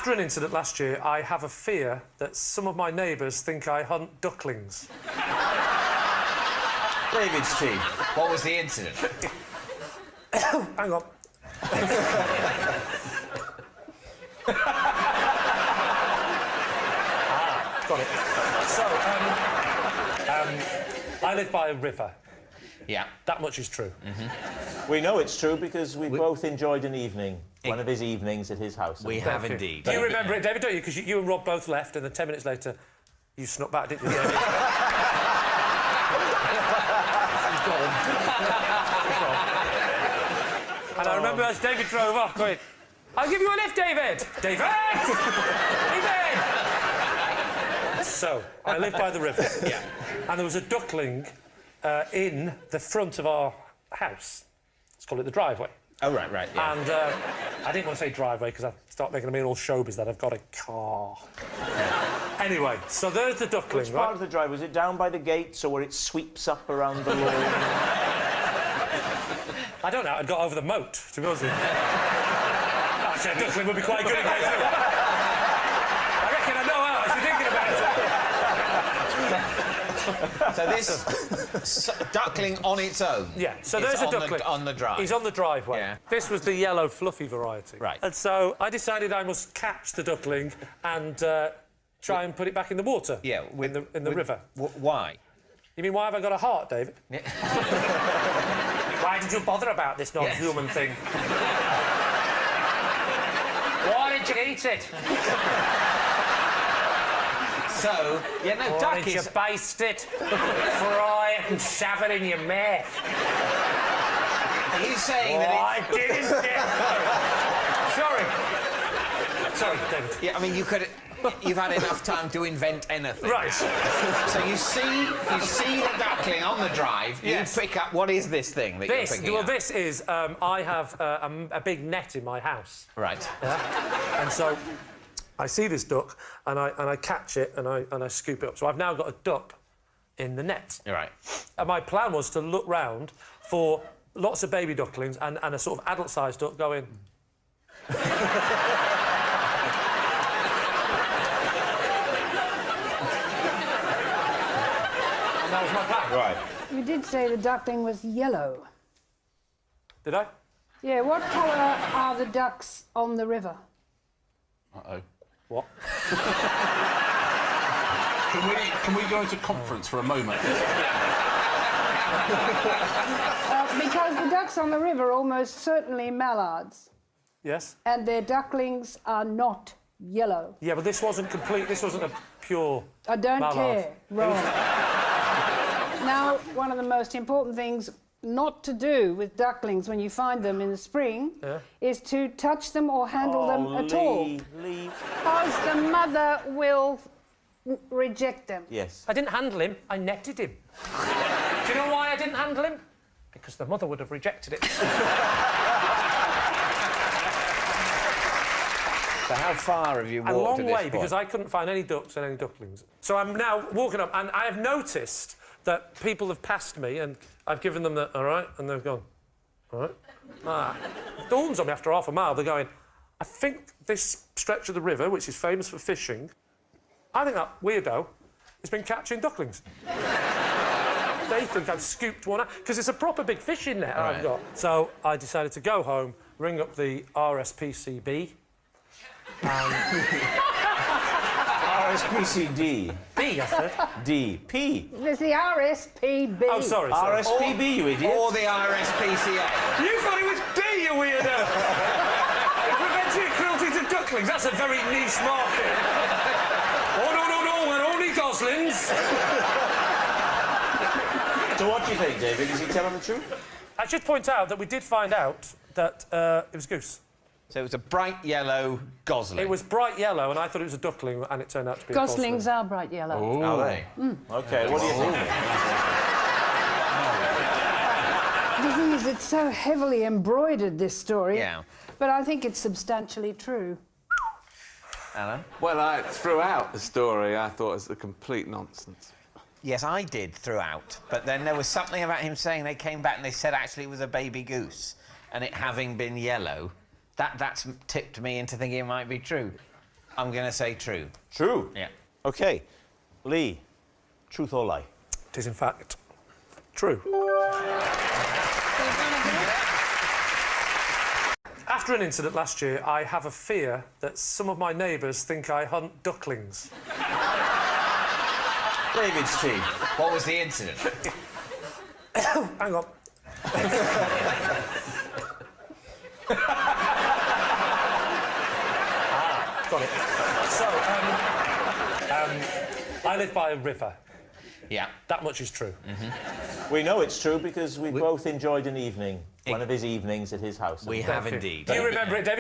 After an incident last year, I have a fear that some of my neighbours think I hunt ducklings. David's team. What was the incident? Hang on. Got it. So, I live by a river. Yeah. That much is true. We know it's true because we both enjoyed an evening, one of his evenings at his house. We have indeed. Do you remember it, David, don't you? Because you and Rob both left, and then 10 minutes later, you snuck back, didn't you? And I remember as David drove off going, I'll give you a lift, David! David! David! So, I live by the river. Yeah. And there was a duckling in the front of our house. Let's call it the driveway. Oh, right, yeah. And I didn't want to say driveway because I start making me all showbiz that I've got a car. Anyway, so there's the duckling, Which right? part of the drive? Was it down by the gate, so where it sweeps up around the lawn? I don't know, I'd got over the moat, to be honest with you. Actually, a duckling would be quite good at getting through. I reckon I know how, I should thinking about it. So this duckling on its own. Yeah, so there's a duckling. On the drive. He's on the driveway. Yeah. This was the yellow fluffy variety. Right. And so I decided I must catch the duckling and try and put it back in the water. Yeah, in the river. Why? You mean, why have I got a heart, David? Yeah. Why did you bother about this non-human thing? Why did you eat it? So, yeah, no, Why duck did is... you baste it, fry it and shove it in your mouth? Are you saying that I didn't Sorry. Sorry, David. Yeah, I mean, you could... You've had enough time to invent anything. Right. So you see the duckling on the drive. Yes. You pick up. What is this thing that you're picking up? This is I have a big net in my house. Right. Yeah? And so I see this duck and I catch it and I scoop it up. So I've now got a duck in the net. You're right. And my plan was to look round for lots of baby ducklings and a sort of adult-sized duck going. That was my plan. Right. You did say the duckling was yellow. Did I? Yeah, what colour are the ducks on the river? Uh-oh. What? Can we go into conference for a moment? Because the ducks on the river are almost certainly mallards, Yes? and their ducklings are not yellow. Yeah, but this wasn't complete. This wasn't a pure I don't mallard. care. Wrong. Now, one of the most important things not to do with ducklings when you find them in the spring is to touch them or handle them at all. Leave. Because the mother will reject them. Yes. I didn't handle him, I netted him. Do you know why I didn't handle him? Because the mother would have rejected it. So how far have you walked A long to this way, point? because I couldn't find any ducks and any ducklings. So I'm now walking up, and I have noticed that people have passed me, and I've given them the, all right, and they've gone, all right. It dawns on me after half a mile, they're going, I think this stretch of the river, which is famous for fishing, I think that weirdo has been catching ducklings. They think I've scooped one out, because it's a proper big fishing net I've got. So I decided to go home, ring up the RSPCB. RSPCD. B, I said. D. P. There's the RSPB. Oh, sorry. RSPB, you idiot. Or the RSPCA. You thought it was D, you weirdo! Preventing cruelty to ducklings, that's a very niche market. Oh, no, we're only goslings. So what do you think, David? Is he telling the truth? I should point out that we did find out that it was goose. So it was a bright yellow gosling. It was bright yellow, and I thought it was a duckling, and it turned out to be Goslings a gosling. are bright yellow. Are they? OK, what do you think? The thing is, it's so heavily embroidered, this story. Yeah. But I think it's substantially true. Alan? Well, throughout the story, I thought it was a complete nonsense. Yes, I did throughout. But then there was something about him saying they came back and they said actually it was a baby goose, and it having been yellow, that's tipped me into thinking it might be true. I'm going to say true. True? Yeah. OK. Lee, truth or lie? It is, in fact, true. After an incident last year, I have a fear that some of my neighbours think I hunt ducklings. David's team. What was the incident? Hang on. Got it. So, I live by a river. Yeah. That much is true. We know it's true because we both enjoyed an evening, one of his evenings at his house. We have indeed. Do you remember it, David?